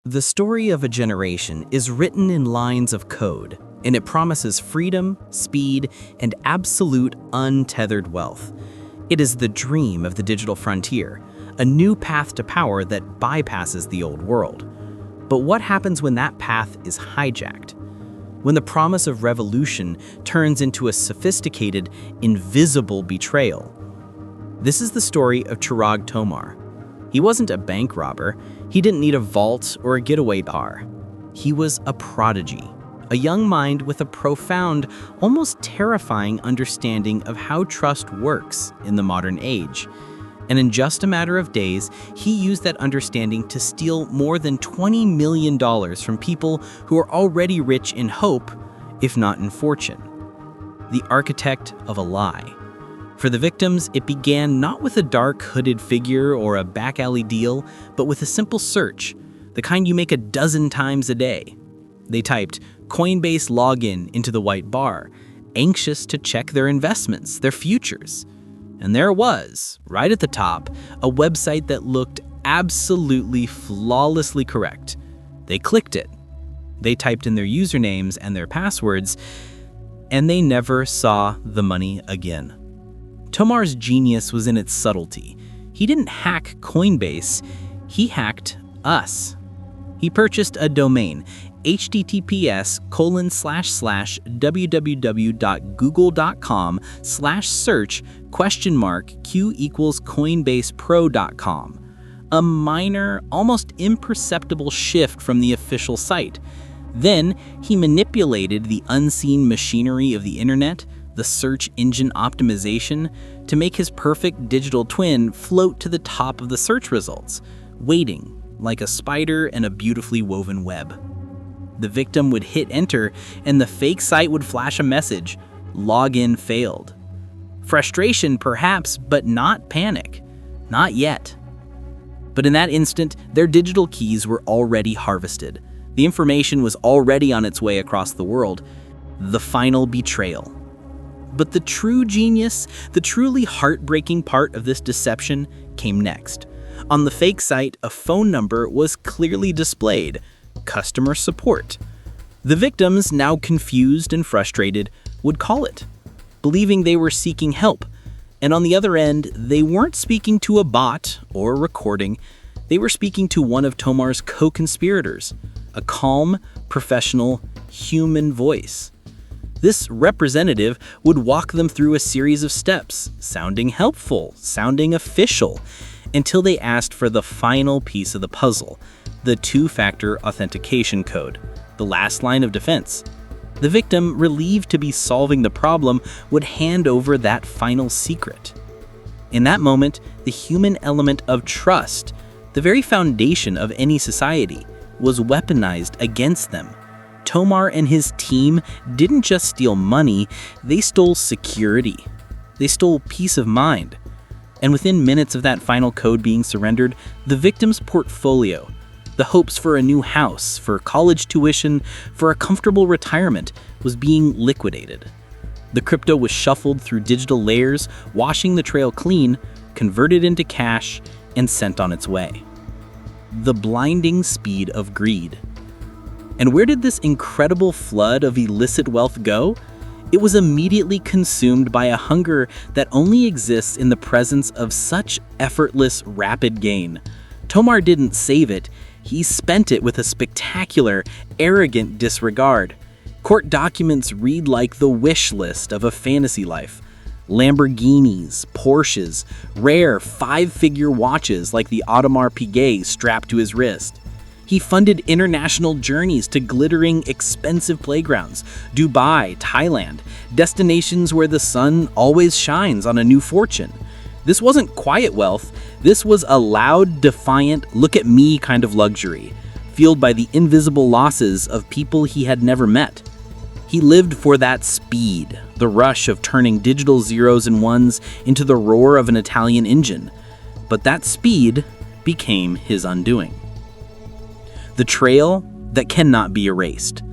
The story of a generation is written in lines of code, and it promises freedom, speed, and absolute untethered wealth. It is the dream of the digital frontier, a new path to power that bypasses the old world. But what happens when that path is hijacked? When the promise of revolution turns into a sophisticated, invisible betrayal? This is the story of Chirag Tomar. He wasn't a bank robber. He didn't need a vault or a getaway car. He was a prodigy, a young mind with a profound, almost terrifying understanding of how trust works in the modern age. And in just a matter of days, he used that understanding to steal more than $20 million from people who are already rich in hope, if not in fortune. The architect of a lie. For the victims, it began not with a dark, hooded figure or a back alley deal, but with a simple search, the kind you make a dozen times a day. They typed Coinbase login into the white bar, anxious to check their investments, their futures. And there was, right at the top, a website that looked absolutely flawlessly correct. They clicked it. They typed in their usernames and their passwords, and they never saw the money again. Tomar's genius was in its subtlety. He didn't hack Coinbase, he hacked us. He purchased a domain, https://www.google.com/search?Q=coinbasepro.com. A minor, almost imperceptible shift from the official site. Then he manipulated the unseen machinery of the internet, the search engine optimization, to make his perfect digital twin float to the top of the search results, waiting like a spider in a beautifully woven web. The victim would hit enter, and the fake site would flash a message, login failed. Frustration, perhaps, but not panic. Not yet. But in that instant, their digital keys were already harvested. The information was already on its way across the world. The final betrayal. But the true genius, the truly heartbreaking part of this deception came next. On the fake site, a phone number was clearly displayed, customer support. The victims, now confused and frustrated, would call it, believing they were seeking help. And on the other end, they weren't speaking to a bot or a recording. They were speaking to one of Tomar's co-conspirators, a calm, professional, human voice. This representative would walk them through a series of steps, sounding helpful, sounding official, until they asked for the final piece of the puzzle, the two-factor authentication code, the last line of defense. The victim, relieved to be solving the problem, would hand over that final secret. In that moment, the human element of trust, the very foundation of any society, was weaponized against them. Tomar and his team didn't just steal money, they stole security. They stole peace of mind. And within minutes of that final code being surrendered, the victim's portfolio, the hopes for a new house, for college tuition, for a comfortable retirement, was being liquidated. The crypto was shuffled through digital layers, washing the trail clean, converted into cash, and sent on its way. The blinding speed of greed. And where did this incredible flood of illicit wealth go? It was immediately consumed by a hunger that only exists in the presence of such effortless, rapid gain. Tomar didn't save it, he spent it with a spectacular, arrogant disregard. Court documents read like the wish list of a fantasy life. Lamborghinis, Porsches, rare five-figure watches like the Audemars Piguet strapped to his wrist. He funded international journeys to glittering, expensive playgrounds, Dubai, Thailand, destinations where the sun always shines on a new fortune. This wasn't quiet wealth, this was a loud, defiant, look-at-me kind of luxury, fueled by the invisible losses of people he had never met. He lived for that speed, the rush of turning digital zeros and ones into the roar of an Italian engine. But that speed became his undoing. The trail that cannot be erased.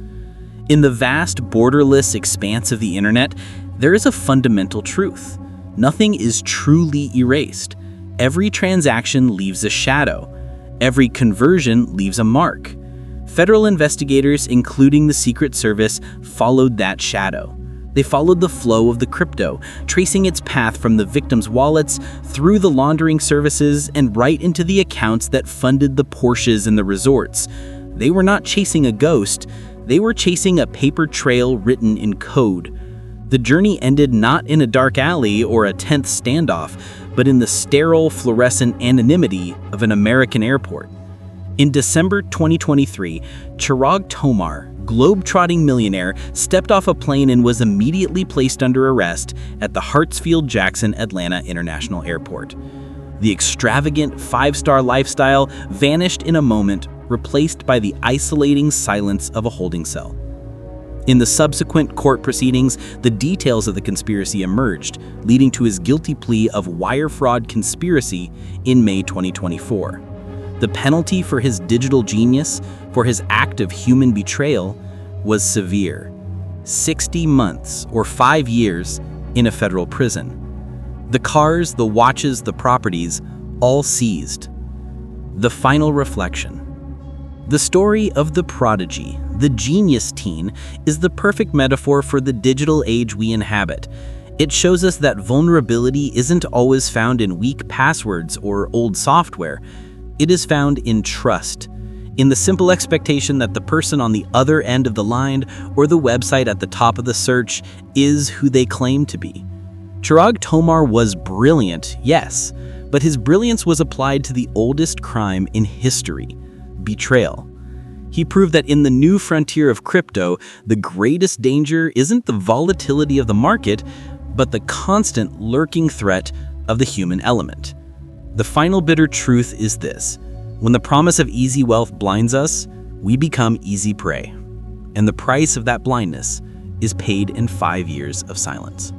In the vast, borderless expanse of the internet, there is a fundamental truth. Nothing is truly erased. Every transaction leaves a shadow. Every conversion leaves a mark. Federal investigators, including the Secret Service, followed that shadow. They followed the flow of the crypto, tracing its path from the victims' wallets, through the laundering services, and right into the accounts that funded the Porsches and the resorts. They were not chasing a ghost, they were chasing a paper trail written in code. The journey ended not in a dark alley or a tense standoff, but in the sterile, fluorescent anonymity of an American airport. In December 2023, Chirag Tomar, globe-trotting millionaire, stepped off a plane and was immediately placed under arrest at the Hartsfield-Jackson Atlanta International Airport. The extravagant five-star lifestyle vanished in a moment, replaced by the isolating silence of a holding cell. In the subsequent court proceedings, the details of the conspiracy emerged, leading to his guilty plea of wire fraud conspiracy in May 2024. The penalty for his digital genius, for his act of human betrayal, was severe: 60 months or 5 years in a federal prison. The cars, the watches, the properties, all seized. The final reflection. The story of the prodigy, the genius teen, is the perfect metaphor for the digital age we inhabit. It shows us that vulnerability isn't always found in weak passwords or old software. It is found in trust, in the simple expectation that the person on the other end of the line or the website at the top of the search is who they claim to be. Chirag Tomar was brilliant, yes, but his brilliance was applied to the oldest crime in history: betrayal. He proved that in the new frontier of crypto, the greatest danger isn't the volatility of the market, but the constant lurking threat of the human element. The final bitter truth is this: when the promise of easy wealth blinds us, we become easy prey. And the price of that blindness is paid in 5 years of silence.